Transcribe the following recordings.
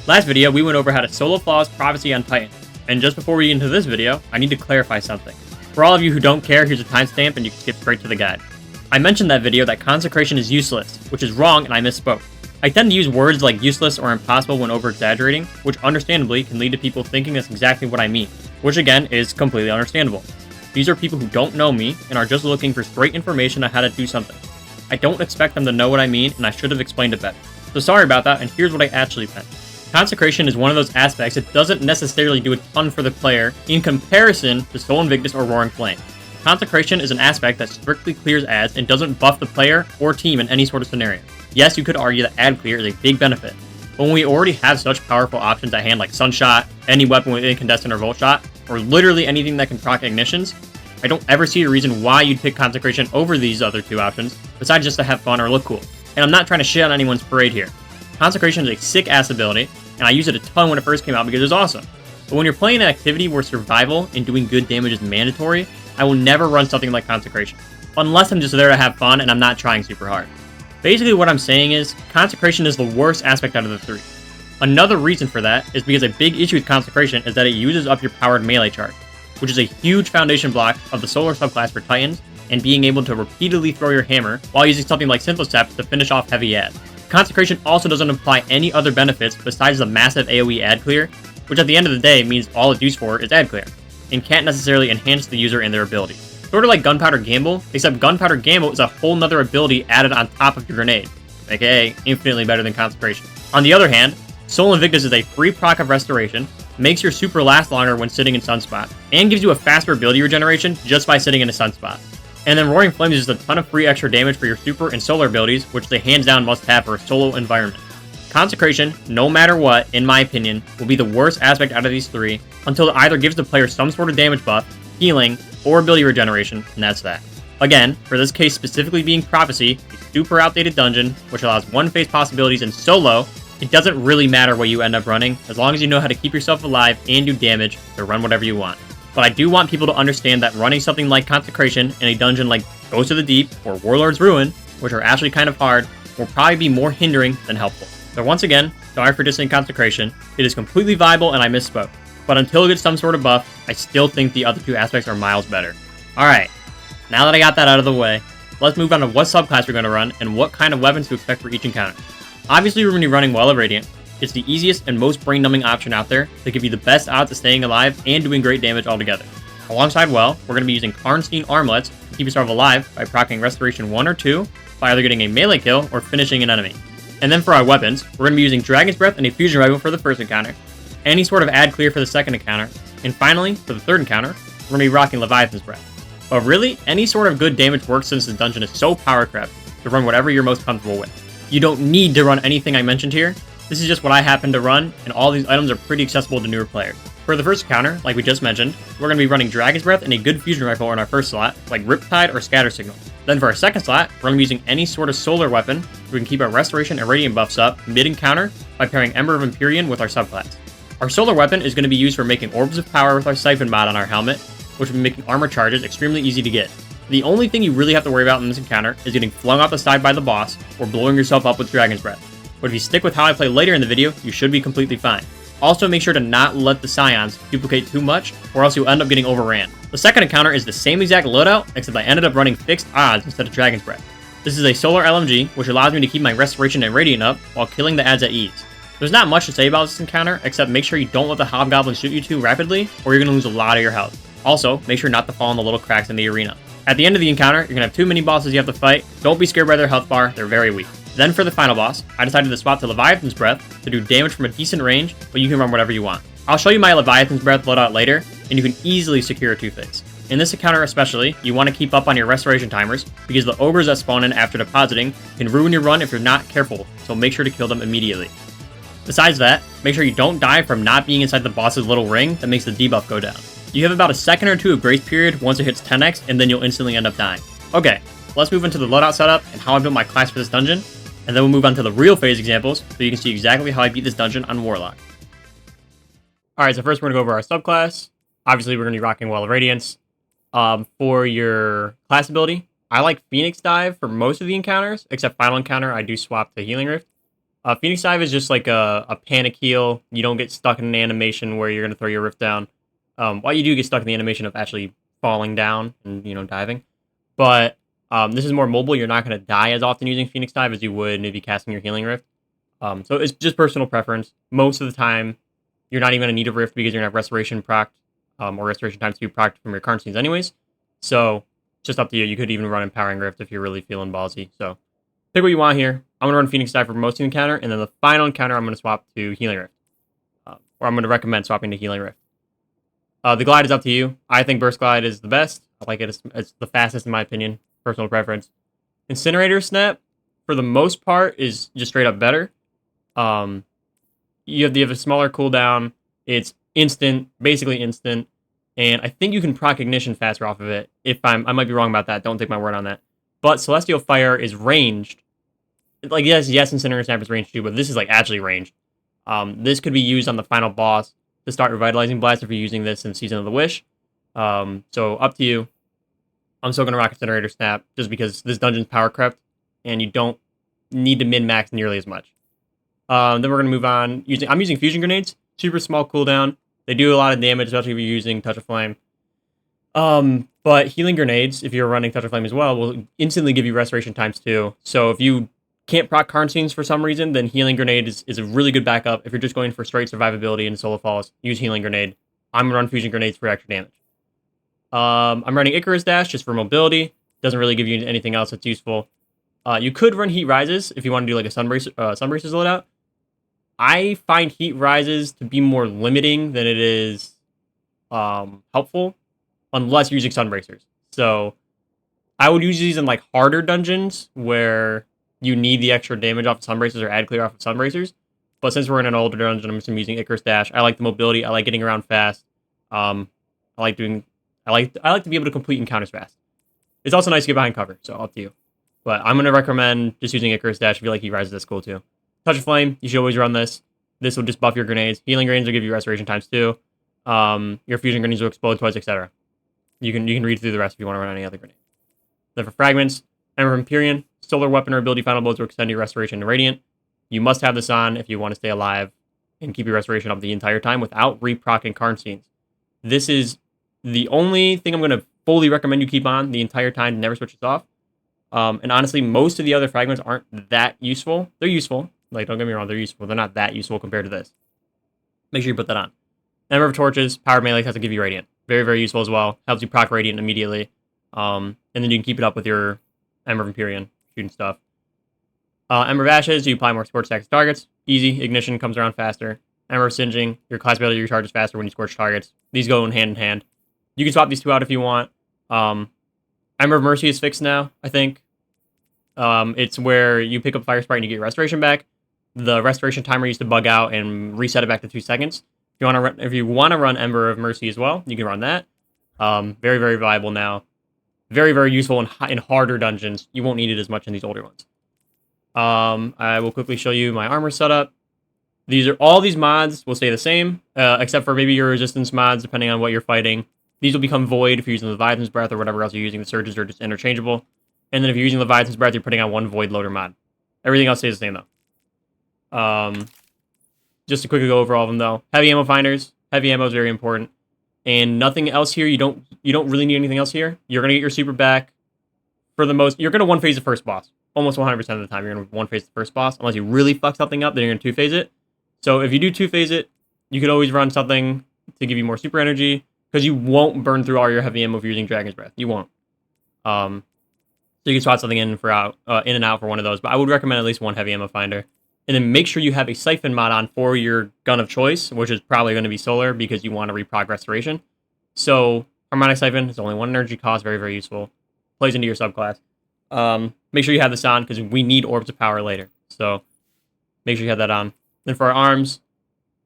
Last video, we went over how to solo flawless Prophecy on Titan, and just before we get into this video, I need to clarify something. For all of you who don't care, here's a timestamp and you can skip straight to the guide. I mentioned that video that consecration is useless, which is wrong and I misspoke. I tend to use words like useless or impossible when over-exaggerating, which understandably can lead to people thinking that's exactly what I mean, which again is completely understandable. These are people who don't know me and are just looking for straight information on how to do something. I don't expect them to know what I mean and I should have explained it better. So sorry about that, and here's what I actually meant. Consecration is one of those aspects that doesn't necessarily do a ton for the player in comparison to Soul Invictus or Roaring Flame. Consecration is an aspect that strictly clears ads and doesn't buff the player or team in any sort of scenario. Yes, you could argue that ad clear is a big benefit, but when we already have such powerful options at hand like Sunshot, any weapon with Incandescent or Volt Shot, or literally anything that can proc ignitions, I don't ever see a reason why you'd pick Consecration over these other two options, besides just to have fun or look cool. And I'm not trying to shit on anyone's parade here. Consecration is a sick-ass ability, and I used it a ton when it first came out because it was awesome. But when you're playing an activity where survival and doing good damage is mandatory, I will never run something like Consecration. Unless I'm just there to have fun and I'm not trying super hard. Basically what I'm saying is, Consecration is the worst aspect out of the three. Another reason for that is because a big issue with Consecration is that it uses up your powered melee charge, which is a huge foundation block of the Solar subclass for Titans, and being able to repeatedly throw your hammer while using something like Synthocept to finish off heavy ads. Consecration also doesn't imply any other benefits besides the massive AoE ad clear, which at the end of the day means all it's used for is ad clear, and can't necessarily enhance the user and their abilities. Sort of like Gunpowder Gamble, except Gunpowder Gamble is a whole nother ability added on top of your grenade, aka infinitely better than Consecration. On the other hand, Soul Invictus is a free proc of Restoration, makes your super last longer when sitting in Sunspot, and gives you a faster ability regeneration just by sitting in a Sunspot. And then Roaring Flames is just a ton of free extra damage for your super and solar abilities, which they hands down must have for a solo environment. Consecration, no matter what, in my opinion, will be the worst aspect out of these three, until it either gives the player some sort of damage buff, healing, or ability regeneration, and that's that. Again, for this case specifically being Prophecy, a super outdated dungeon, which allows one-phase possibilities in solo, it doesn't really matter what you end up running, as long as you know how to keep yourself alive and do damage, to run whatever you want. But I do want people to understand that running something like Consecration in a dungeon like Ghost of the Deep or Warlord's Ruin, which are actually kind of hard, will probably be more hindering than helpful. So once again, sorry for dissing Consecration, it is completely viable and I misspoke. But until it gets some sort of buff, I still think the other two aspects are miles better. Alright, now that I got that out of the way, let's move on to what subclass we're going to run and what kind of weapons to expect for each encounter. Obviously we're going to be running Well of Radiant. It's the easiest and most brain-numbing option out there to give you the best odds of staying alive and doing great damage altogether. Alongside Well, we're going to be using Karnstein Armlets to keep yourself alive by proccing Restoration 1 or 2 by either getting a melee kill or finishing an enemy. And then for our weapons, we're going to be using Dragon's Breath and a Fusion Rifle for the first encounter, any sort of ad clear for the second encounter, and finally, for the third encounter, we're going to be rocking Leviathan's Breath. But really, any sort of good damage works since the dungeon is so power-crept to run whatever you're most comfortable with. You don't need to run anything I mentioned here. This is just what I happen to run, and all these items are pretty accessible to newer players. For the first encounter, like we just mentioned, we're going to be running Dragon's Breath and a good Fusion Rifle in our first slot, like Riptide or Scatter Signal. Then for our second slot, we're going to be using any sort of solar weapon, so we can keep our Restoration and Radiant buffs up mid-encounter by pairing Ember of Empyrean with our subclass. Our solar weapon is going to be used for making Orbs of Power with our Siphon mod on our helmet, which will be making armor charges extremely easy to get. The only thing you really have to worry about in this encounter is getting flung off the side by the boss, or blowing yourself up with Dragon's Breath. But if you stick with how I play later in the video, you should be completely fine. Also make sure to not let the Scions duplicate too much, or else you'll end up getting overran. The second encounter is the same exact loadout, except I ended up running fixed odds instead of Dragon's Breath. This is a solar LMG, which allows me to keep my Restoration and Radiant up, while killing the ads at ease. There's not much to say about this encounter, except make sure you don't let the Hobgoblins shoot you too rapidly, or you're going to lose a lot of your health. Also, make sure not to fall in the little cracks in the arena. At the end of the encounter, you're going to have 2 mini-bosses you have to fight. Don't be scared by their health bar, they're very weak. Then for the final boss, I decided to swap to Leviathan's Breath to do damage from a decent range, but you can run whatever you want. I'll show you my Leviathan's Breath loadout later, and you can easily secure a 2-phase. In this encounter especially, you want to keep up on your restoration timers, because the ogres that spawn in after depositing can ruin your run if you're not careful, so make sure to kill them immediately. Besides that, make sure you don't die from not being inside the boss's little ring that makes the debuff go down. You have about a second or two of grace period once it hits 10x, and then you'll instantly end up dying. Okay, let's move into the loadout setup and how I built my class for this dungeon, and then we'll move on to the real phase examples so you can see exactly how I beat this dungeon on Warlock. Alright, so first we're going to go over our subclass. Obviously we're going to be rocking Well of Radiance. For your class ability, I like Phoenix Dive for most of the encounters, except final encounter I do swap to Healing Rift. Phoenix Dive is just like a panic heal. You don't get stuck in an animation where you're going to throw your rift down. While you do get stuck in the animation of actually falling down and, diving. But this is more mobile. You're not going to die as often using Phoenix Dive as you would maybe casting your healing rift. So it's just personal preference. Most of the time, you're not even going to need a rift because you're going to have restoration procced, or restoration times to be procced from your current scenes anyways. So it's just up to you. You could even run Empowering Rift if you're really feeling ballsy. So pick what you want here. I'm going to run Phoenix Dive for most encounter, and then the final encounter I'm going to swap to Healing Rift. Or I'm going to recommend swapping to Healing Rift. The glide is up to you. I think Burst Glide is the best. I like it. It's the fastest in my opinion. Personal preference. Incinerator Snap, for the most part, is just straight up better. You have a smaller cooldown. It's instant, basically instant. And I think you can proc Ignition faster off of it. I might be wrong about that. Don't take my word on that. But Celestial Fire is ranged. Like, yes, Incinerator Snap is ranged too, but this is like actually ranged. This could be used on the final boss to start Revitalizing Blast if you're using this in Season of the Wish. So up to you. I'm still going to rock Incinerator Snap just because this dungeon's power crept and you don't need to min-max nearly as much. Then we're going to move on. I'm using Fusion Grenades. Super small cooldown. They do a lot of damage, especially if you're using Touch of Flame. But Healing Grenades, if you're running Touch of Flame as well, will instantly give you Restoration times 2. So if you can't proc current scenes for some reason, then Healing Grenade is a really good backup. If you're just going for straight survivability in Solo Falls, use Healing Grenade. I'm going to run Fusion Grenades for extra damage. I'm running Icarus Dash just for mobility. Doesn't really give you anything else that's useful. You could run Heat Rises if you want to do like a Sunbraces loadout. I find Heat Rises to be more limiting than it is helpful, unless you're using Sunbracers. So I would use these in like harder dungeons where you need the extra damage off of Sunbracers or add clear off of Sunbracers. But since we're in an older dungeon, I'm just using Icarus Dash. I like the mobility. I like getting around fast. I like to be able to complete encounters fast. It's also nice to get behind cover, so up to you. But I'm going to recommend just using Icarus Dash if you like Heat Rises. That's cool too. Touch of Flame, you should always run this. This will just buff your grenades. Healing Grenades will give you Restoration times 2. Your Fusion Grenades will explode twice, etc. You can read through the rest if you want to run any other grenade. Then for Fragments, Ember of Empyrean, Solar Weapon or Ability Final Blows will extend your Restoration to Radiant. You must have this on if you want to stay alive and keep your Restoration up the entire time without re-proccing current scenes. This is the only thing I'm going to fully recommend you keep on the entire time to never switch this off. And honestly, most of the other fragments aren't that useful. They're useful. Like, don't get me wrong, they're useful. They're not that useful compared to this. Make sure you put that on. Ember of Torches, Power Melee has to give you Radiant. Very, very useful as well. Helps you proc Radiant immediately. And then you can keep it up with your Ember of Empyrean shooting stuff. Ember of Ashes, you apply more Scorch attacks to targets. Easy. Ignition comes around faster. Ember of Singeing, your class ability recharges faster when you scorch targets. These go hand in hand. You can swap these two out if you want. Ember of Mercy is fixed now, I think. It's where you pick up Fire Sprite and you get your Restoration back. The Restoration timer used to bug out and reset it back to 2 seconds. If you want to run Ember of Mercy as well, you can run that. Very, very viable now. Very, very useful in harder dungeons. You won't need it as much in these older ones. I will quickly show you my armor setup. All these mods will stay the same, except for maybe your resistance mods, depending on what you're fighting. These will become void if you're using Leviathan's Breath or whatever else you're using. The surges are just interchangeable. And then if you're using Leviathan's Breath, you're putting on one void loader mod. Everything else stays the same, though. Just to quickly go over all of them, though. Heavy ammo finders. Heavy ammo is very important. And nothing else here. You don't really need anything else here. You're going to get your super back. You're going to one-phase the first boss. Almost 100% of the time, you're going to one-phase the first boss. Unless you really fuck something up, then you're going to two-phase it. So if you do two-phase it, you could always run something to give you more super energy. Because you won't burn through all your heavy ammo if you're using Dragon's Breath. You won't. So you can swap something in and out for one of those. But I would recommend at least one heavy ammo finder. And then make sure you have a Siphon mod on for your gun of choice, which is probably going to be Solar because you want to reprog Restoration. So Harmonic Siphon is only 1 energy cost. Very, very useful. Plays into your subclass. Make sure you have this on because we need Orbs of Power later. So make sure you have that on. Then for our arms,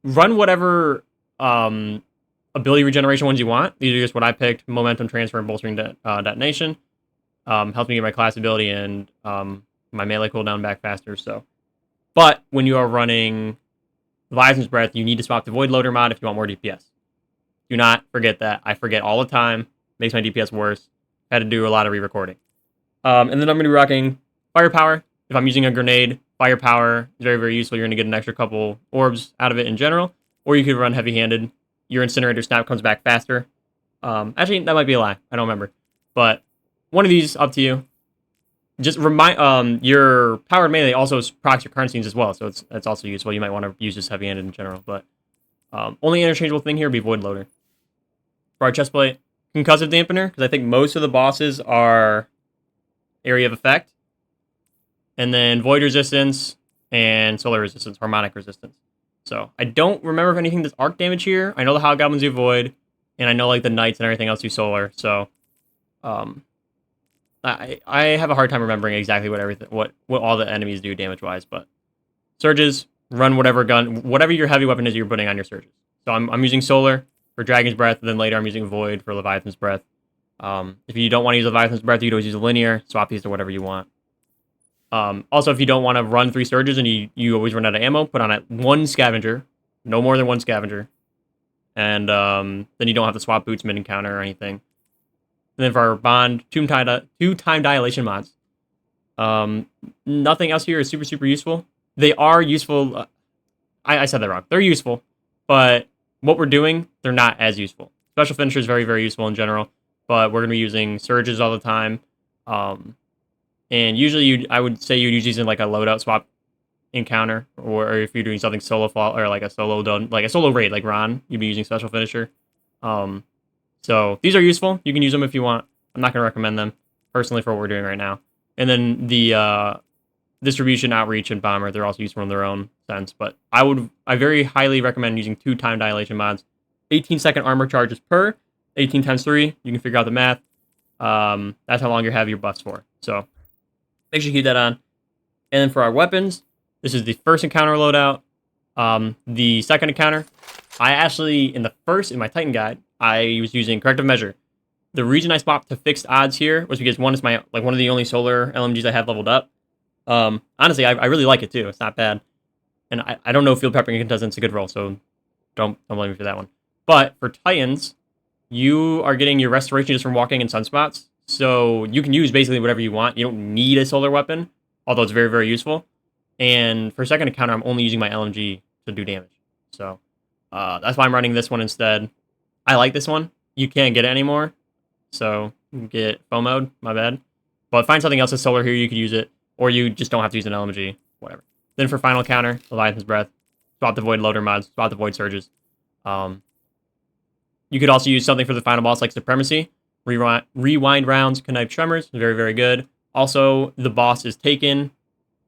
run whatever ability regeneration ones you want. These are just what I picked. Momentum Transfer and Bolstering Detonation. Helps me get my class ability and my melee cooldown back faster. But when you are running Leviathan's Breath, you need to swap the Void Loader mod if you want more DPS. Do not forget that. I forget all the time. Makes my DPS worse. Had to do a lot of re-recording. And then I'm going to be rocking Firepower. if I'm using a grenade, firepower is very, very useful. You're going to get an extra couple orbs out of it in general. Or you could run heavy-handed. Your incinerator snap comes back faster. Actually, that might be a lie. I don't remember. But one of these, up to you. Just remind your powered melee also procs your current scenes as well, so it's also useful. You might want to use this heavy-handed in general, but only interchangeable thing here would be Void Loader. For our chestplate, Concussive Dampener, because I think most of the bosses are Area of Effect, and then Void Resistance and Solar Resistance, Harmonic Resistance. So I don't remember if anything does arc damage here. I know the Hobgoblins do Void, and I know like the Knights and everything else do Solar. So I have a hard time remembering exactly what all the enemies do damage-wise, but Surges, run whatever your heavy weapon is you're putting on your Surges. So I'm using Solar for Dragon's Breath, and then later I'm using Void for Leviathan's Breath. If you don't want to use Leviathan's Breath, you can always use a Linear, swap these to whatever you want. Also, if you don't want to run 3 Surges and you always run out of ammo, put on it 1 Scavenger, no more than 1 Scavenger, and then you don't have to swap boots mid-encounter or anything. And then for our bond, two time dilation mods. Nothing else here is super, super useful. They are useful. I said that wrong. They're useful, but what we're doing, they're not as useful. Special Finisher is very, very useful in general, but we're going to be using Surges all the time. And usually I would say you'd use these in like a loadout swap encounter, or if you're doing something solo fall or like a solo raid like Ron, you'd be using Special Finisher. So these are useful. You can use them if you want. I'm not going to recommend them personally for what we're doing right now. And then the Distribution, Outreach, and Bomber, they're also useful in their own sense. But I very highly recommend using 2 time dilation mods. 18-second armor charges per, 18 times 3. You can figure out the math. That's how long you have your buffs for. So make sure you keep that on. And then for our weapons, this is the first encounter loadout. The second encounter, I actually, in my Titan guide, I was using Corrective Measure. The reason I swapped to fixed odds here was because one is one of the only solar LMGs I have leveled up. Honestly, I really like it too. It's not bad. And I don't know if Field Prepping Contestant's a good role, so don't blame me for that one. But for Titans, you are getting your restoration just from walking in sunspots. So you can use basically whatever you want. You don't need a solar weapon, although it's very, very useful. And for second encounter, I'm only using my LMG to do damage. So that's why I'm running this one instead. I like this one. You can't get it anymore. So you can get foam mode, my bad. But find something else that's solar here, you could use it. Or you just don't have to use an LMG, whatever. Then for final counter, Leviathan's Breath. Swap the Void Loader mods, swap the Void Surges. You could also use something for the final boss like Supremacy. Rewind rounds, Connive Tremors, very, very good. Also, the boss is taken.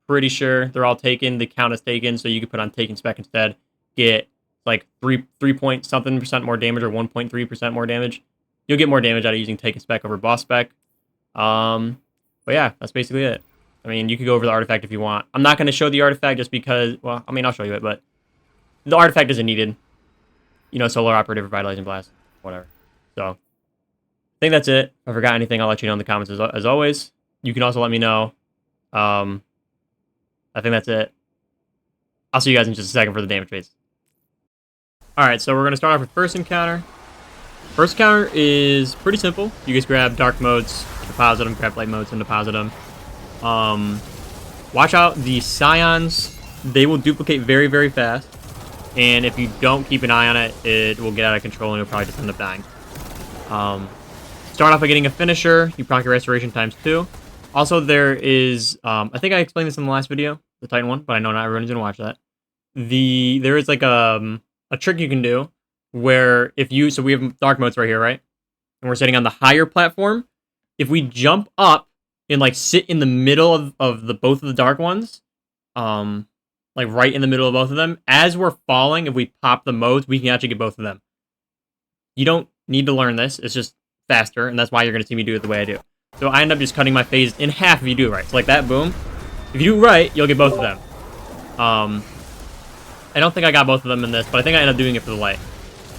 Pretty sure they're all taken. The count is taken, so you could put on Taken Spec instead. Get like 3 point something % more damage or 1.3% more damage. You'll get more damage out of using Taken Spec over Boss Spec. But yeah, that's basically it. I mean, you could go over the artifact if you want. I'm not going to show the artifact just because, well, I mean, I'll show you it, but the artifact isn't needed. You know, Solar Operative, Revitalizing Blast, whatever. So, I think that's it. If I forgot anything, I'll let you know in the comments as always. You can also let me know. I think that's it. I'll see you guys in just a second for the damage phase. Alright, so we're going to start off with first encounter. First encounter is pretty simple. You just grab dark modes, deposit them, grab light modes, and deposit them. Watch out, the Scions, they will duplicate very, very fast. And if you don't keep an eye on it, it will get out of control and you'll probably just end up dying. Start off by getting a finisher. You proc your restoration times 2. Also, there is, I think I explained this in the last video, the Titan one, but I know not everyone's going to watch that. There is like a trick you can do where so we have dark modes right here, right? And we're sitting on the higher platform. If we jump up and like sit in the middle of both of the dark ones, like right in the middle of both of them, as we're falling, if we pop the modes, we can actually get both of them. You don't need to learn this. It's just faster, and that's why you're going to see me do it the way I do. So I end up just cutting my phase in half if you do it right. So like that, boom. If you do it right, you'll get both of them. I don't think I got both of them in this, but I think I ended up doing it for the light.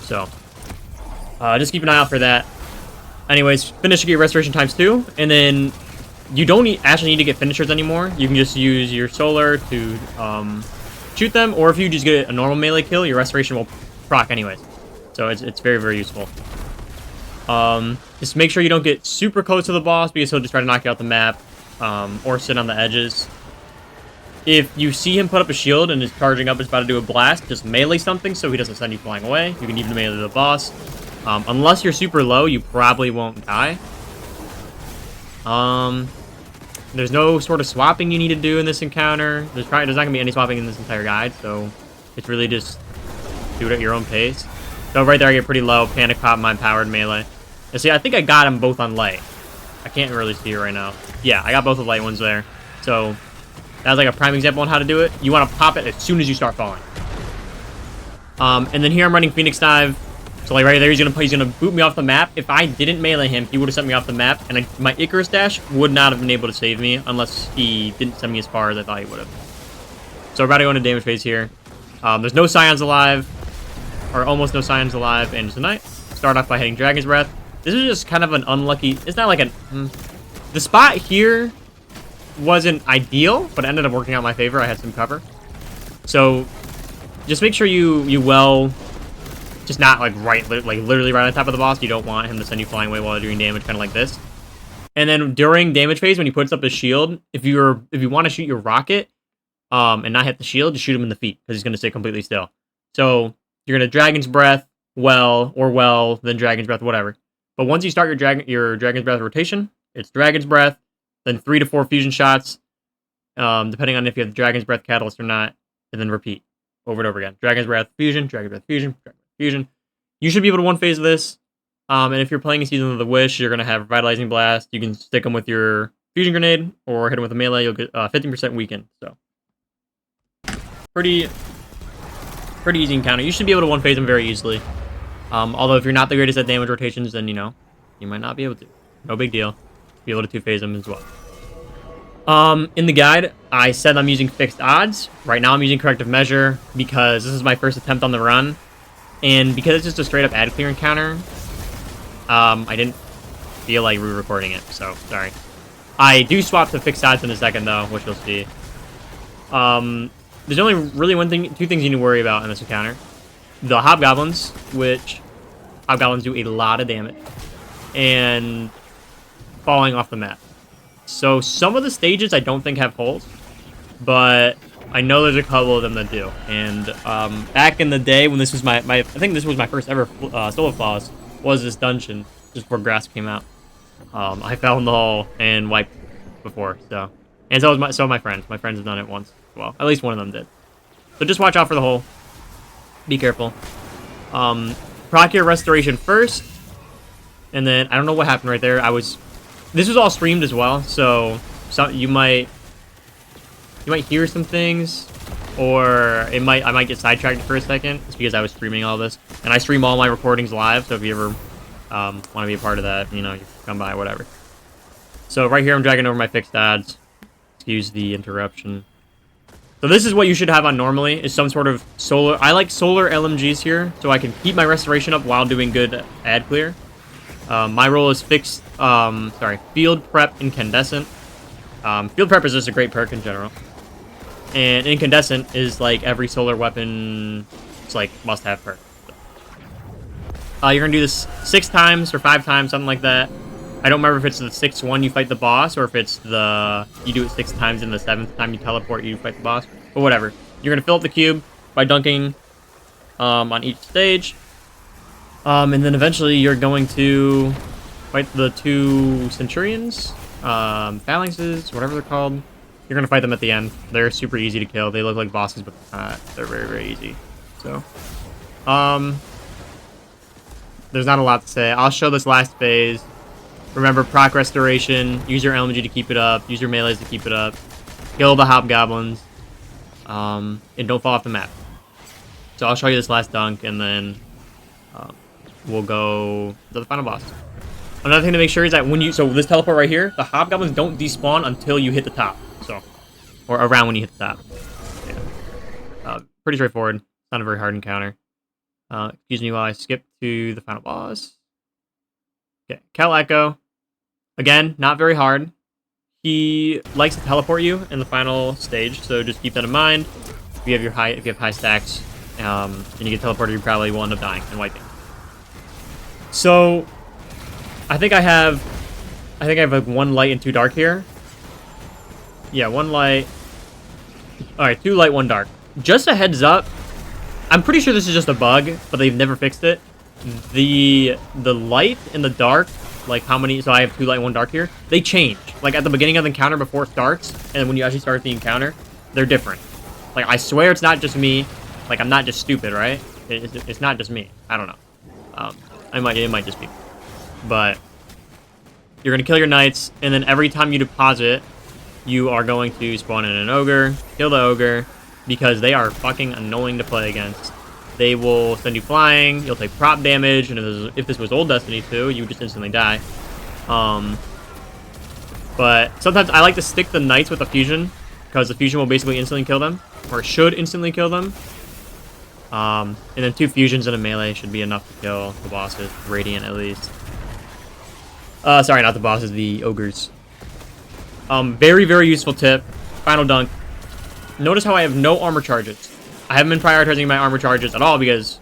So, just keep an eye out for that. Anyways, finish to get restoration times 2, and then you don't actually need to get finishers anymore. You can just use your solar to shoot them, or if you just get a normal melee kill, your restoration will proc anyways. So it's very, very useful. Just make sure you don't get super close to the boss because he'll just try to knock you out the map, or sit on the edges. If you see him put up a shield and is charging up, is about to do a blast, just melee something so he doesn't send you flying away. You can even melee the boss. Unless you're super low, you probably won't die. There's no sort of swapping you need to do in this encounter. There's not going to be any swapping in this entire guide, so it's really just do it at your own pace. So right there, I get pretty low. Panic Pop, Mind Powered, melee. And see, I think I got them both on light. I can't really see it right now. Yeah, I got both the light ones there. So that's like a prime example on how to do it. You want to pop it as soon as you start falling. And then here I'm running Phoenix Dive. So like right there, he's gonna boot me off the map. If I didn't melee him, he would have sent me off the map, and my Icarus dash would not have been able to save me unless he didn't send me as far as I thought he would have. So we're about to go into damage phase here. There's no Scions alive, or almost no Scions alive, and tonight start off by hitting Dragon's Breath. This is just kind of an unlucky. It's not like an. The spot here wasn't ideal, but it ended up working out in my favor. I had some cover, so just make sure you just not like literally right on top of the boss. You don't want him to send you flying away while doing damage, kind of like this. And then during damage phase, when he puts up his shield, if you want to shoot your rocket, and not hit the shield, just shoot him in the feet because he's gonna stay completely still. So you're gonna Dragon's Breath, then Dragon's Breath, whatever. But once you start your Dragon's Breath rotation, it's Dragon's Breath, then 3 to 4 fusion shots, depending on if you have the Dragon's Breath catalyst or not, and then repeat over and over again. Dragon's Breath, fusion, Dragon's Breath, fusion, Dragon's Breath, fusion. You should be able to one phase this. And if you're playing a Season of the Wish, you're gonna have Revitalizing Blast. You can stick them with your fusion grenade or hit them with a melee. You'll get 15% weakened. So pretty easy encounter. You should be able to one phase them very easily. Although if you're not the greatest at damage rotations, then you might not be able to. No big deal. Be able to two phase them as well. In the guide, I said I'm using fixed odds. Right now I'm using corrective measure because this is my first attempt on the run. And because it's just a straight up ad clear encounter, I didn't feel like re-recording it, so sorry. I do swap to fixed odds in a second though, which you'll see. There's only really two things you need to worry about in this encounter. The Hobgoblins, which Hobgoblins do a lot of damage, and falling off the map. So some of the stages I don't think have holes, but I know there's a couple of them that do. And back in the day when this was I think this was my first ever solo floss, was this dungeon just before Grass came out. I fell in the hole and wiped before, so. And so was my friends. My friends have done it once. Well, at least one of them did. So just watch out for the hole. Be careful. Proc your restoration first. And then, I don't know what happened right there. This was all streamed as well, so you might hear some things, or I might get sidetracked for a second. It's because I was streaming all this. And I stream all my recordings live, so if you ever want to be a part of that, you can come by, whatever. So right here, I'm dragging over my fixed odds. Excuse the interruption. So this is what you should have on normally, is some sort of solar. I like solar LMGs here, so I can keep my restoration up while doing good ad clear. My role is field prep incandescent. Field prep is just a great perk in general. And incandescent is like every solar weapon, it's like must-have perk. You're gonna do this 6 times or 5 times, something like that. I don't remember if it's the 6th one you fight the boss, or if it's you do it 6 times and the 7th time you teleport, you fight the boss. But whatever. You're gonna fill up the cube by dunking on each stage. And then eventually you're going to fight the 2 Centurions, Phalanxes, whatever they're called. You're gonna fight them at the end. They're super easy to kill. They look like bosses, but they're very, very easy. So, there's not a lot to say. I'll show this last phase. Remember, proc restoration. Use your LMG to keep it up. Use your melees to keep it up. Kill the Hobgoblins. And don't fall off the map. So I'll show you this last dunk, and then we'll go to the final boss. Another thing to make sure is that so this teleport right here, the Hobgoblins don't despawn until you hit the top. So, or around when you hit the top. Yeah. Pretty straightforward. Not a very hard encounter. Excuse me while I skip to the final boss. Okay, Kel Echo. Again, not very hard. He likes to teleport you in the final stage, so just keep that in mind. If you have high stacks, and you get teleported, you probably will end up dying and wiping. So, I think I have like 1 light and 2 dark here. Yeah, 1 light, Alright, 2 light, 1 dark. Just a heads up, I'm pretty sure this is just a bug, but they've never fixed it. The light and the dark, like how many, so I have 2 light, 1 dark here, they change. Like at the beginning of the encounter before it starts, and then when you actually start the encounter, they're different. Like I swear it's not just me. Like I'm not just stupid, right? It's not just me. I don't know. It might just be. But you're going to kill your knights, and then every time you deposit, you are going to spawn in an ogre, kill the ogre, because they are fucking annoying to play against. They will send you flying, you'll take prop damage, and if this was old Destiny 2, you would just instantly die. But sometimes I like to stick the knights with a fusion, because the fusion will basically instantly kill them, or should instantly kill them. And then 2 fusions and a melee should be enough to kill the bosses, Radiant at least. Sorry, not the bosses, the ogres. Very, very useful tip. Final dunk. Notice how I have no armor charges. I haven't been prioritizing my armor charges at all because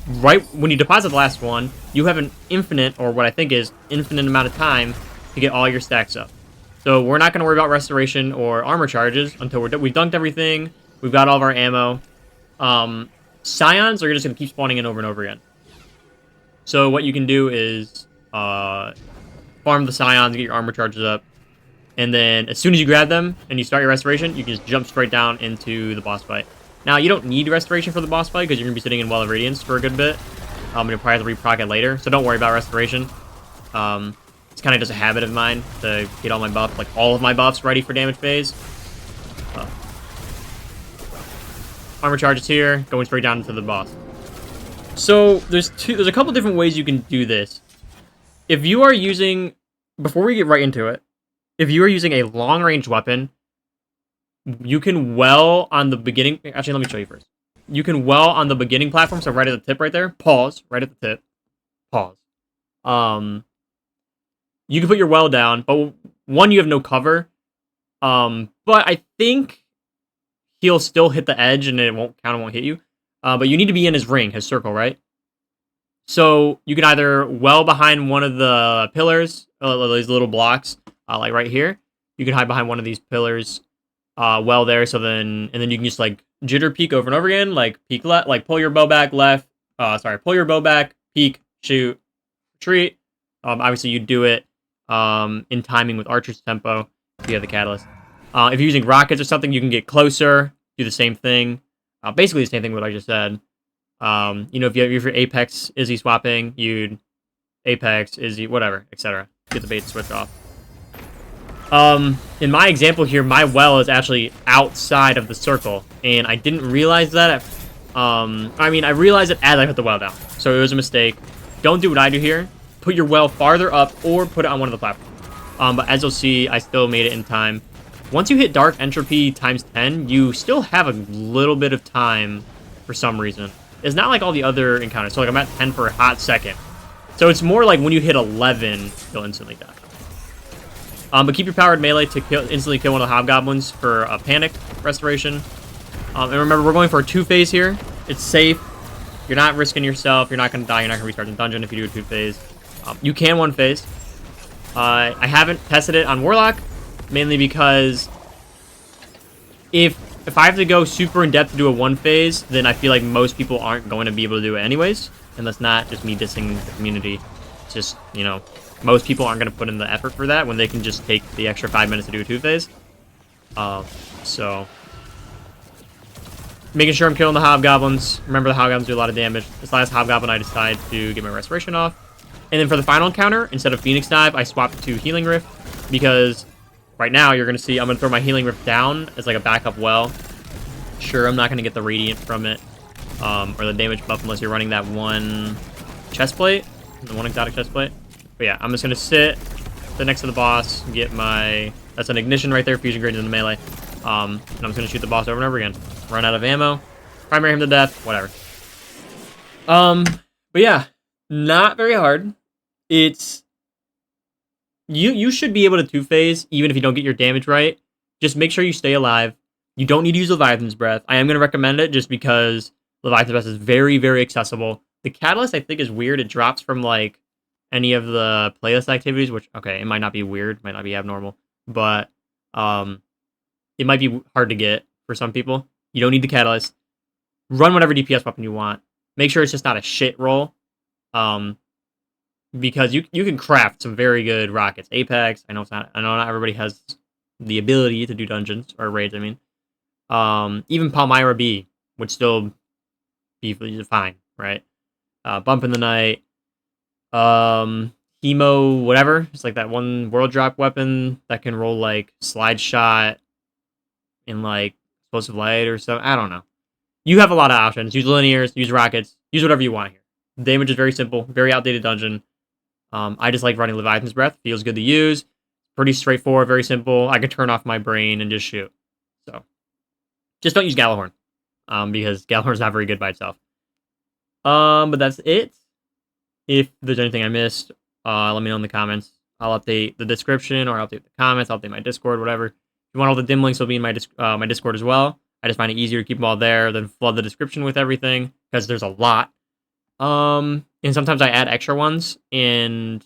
right when you deposit the last one, you have an infinite, or what I think is infinite amount of time to get all your stacks up. So we're not going to worry about restoration or armor charges until we've dunked everything. We've got all of our ammo. Scions are just going to keep spawning in over and over again. So what you can do is farm the Scions, get your armor charges up. And then as soon as you grab them and you start your restoration, you can just jump straight down into the boss fight. Now, you don't need restoration for the boss fight because you're going to be sitting in Well of Radiance for a good bit. And you'll probably have to reproc it later, so don't worry about restoration. It's kind of just a habit of mine to get all my buffs, like all of my buffs ready for damage phase. Armor charges here, going straight down into the boss. So there's a couple different ways you can do this. If you are using, before we get right into it, if you are using a long-range weapon, you can well on the beginning... Actually, let me show you first. You can well on the beginning platform, so right at the tip right there. Pause. Right at the tip. Pause. You can put your well down, but one, you have no cover. But I think he'll still hit the edge, and it won't hit you. But you need to be in his ring, his circle, right? So you can either well behind one of the pillars, these little blocks, like right here. You can hide behind one of these pillars, well there. So then, and then you can just like jitter peek over and over again, like peek left, like pull your bow back left. Pull your bow back, peek, shoot, retreat. Obviously you do it in timing with Archer's tempo if you have the catalyst. If you're using rockets or something, you can get closer, do the same thing. Basically the same thing what I just said. You know, if you're Apex Izzy swapping, you'd Apex Izzy whatever, etc. Get the bait to switch off. In my example here, my well is actually outside of the circle, and I didn't realize that. I mean, I realized it as I put the well down, so it was a mistake. Don't do what I do here. Put your well farther up, or put it on one of the platforms. But as you'll see, I still made it in time. Once you hit Dark Entropy times 10, you still have a little bit of time for some reason. It's not like all the other encounters. So like I'm at 10 for a hot second. So it's more like when you hit 11, you'll instantly die. But keep your powered melee to instantly kill one of the hobgoblins for a panic restoration. And remember, we're going for a 2-phase here. It's safe. You're not risking yourself. You're not going to die. You're not going to restart the dungeon if you do a 2-phase. You can 1-phase. I haven't tested it on Warlock, mainly because if I have to go super in depth to do a 1-phase, then I feel like most people aren't going to be able to do it anyways. And that's not just me dissing the community. It's just, you know, most people aren't going to put in the effort for that when they can just take the extra 5 minutes to do a 2-phase. So making sure I'm killing the hobgoblins. Remember, the hobgoblins do a lot of damage. This last hobgoblin, I decided to get my restoration off. And then for the final encounter, instead of Phoenix Dive, I swapped to Healing Rift, because right now you're going to see I'm going to throw my Healing Rift down as like a backup well. Sure, I'm not going to get the Radiant from it, or the damage buff unless you're running that one chest plate, the one exotic chest plate. But yeah, I'm just going to sit next to the boss, get my... That's an ignition right there, fusion grenade in the melee. And I'm just going to shoot the boss over and over again. Run out of ammo, primary him to death, whatever. But yeah, not very hard. It's... You should be able to 2-phase, even if you don't get your damage right. Just make sure you stay alive. You don't need to use Leviathan's Breath. I am going to recommend it just because Leviathan's Breath is very, very accessible. The Catalyst, I think, is weird. It drops from, like, any of the playlist activities, which, okay, it might not be weird, might not be abnormal, but it might be hard to get for some people. You don't need the Catalyst. Run whatever DPS weapon you want. Make sure it's just not a shit roll. Because you can craft some very good rockets. Apex, I know not everybody has the ability to do dungeons or raids, I mean. Even Palmyra B would still be fine, right? Bump in the Night. Hemo, whatever. It's like that one world drop weapon that can roll like slide shot and like explosive light or something. I don't know. You have a lot of options. Use linears, use rockets, use whatever you want here. The damage is very simple, very outdated dungeon. I just like running Leviathan's Breath. Feels good to use. Pretty straightforward, very simple. I can turn off my brain and just shoot. So, just don't use Gallahorn. Because Gallahorn's not very good by itself. But that's it. If there's anything I missed, let me know in the comments. I'll update the description or I'll update the comments. I'll update my Discord, whatever. If you want all the dim links, will be in my my Discord as well. I just find it easier to keep them all there than flood the description with everything because there's a lot. And sometimes I add extra ones, and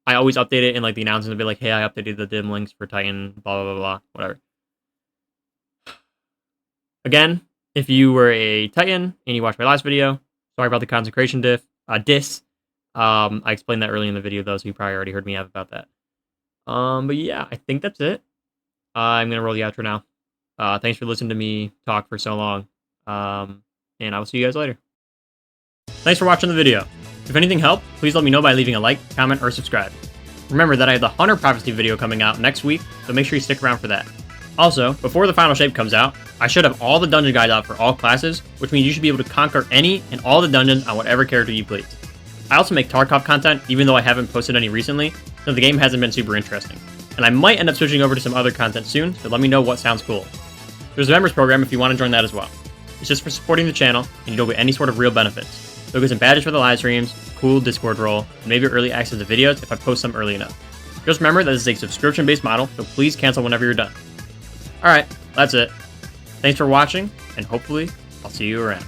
I always update it in like the announcement to be like, hey, I updated the dim links for Titan, blah, blah, blah, blah, whatever. Again, if you were a Titan and you watched my last video, sorry about the consecration diss. I explained that early in the video, though, so you probably already heard me have about that. But yeah, I think that's it. I'm going to roll the outro now. Thanks for listening to me talk for so long. And I will see you guys later. Thanks for watching the video. If anything helped, please let me know by leaving a like, comment, or subscribe. Remember that I have the Hunter Prophecy video coming out next week, so make sure you stick around for that. Also, before the final shape comes out, I should have all the dungeon guides out for all classes, which means you should be able to conquer any and all the dungeons on whatever character you please. I also make Tarkov content, even though I haven't posted any recently, so the game hasn't been super interesting. And I might end up switching over to some other content soon, so let me know what sounds cool. There's a members program if you want to join that as well. It's just for supporting the channel, and you don't get any sort of real benefits. You'll get some badges for the live streams, cool Discord role, and maybe early access to videos if I post them early enough. Just remember that this is a subscription-based model, so please cancel whenever you're done. Alright, that's it. Thanks for watching, and hopefully, I'll see you around.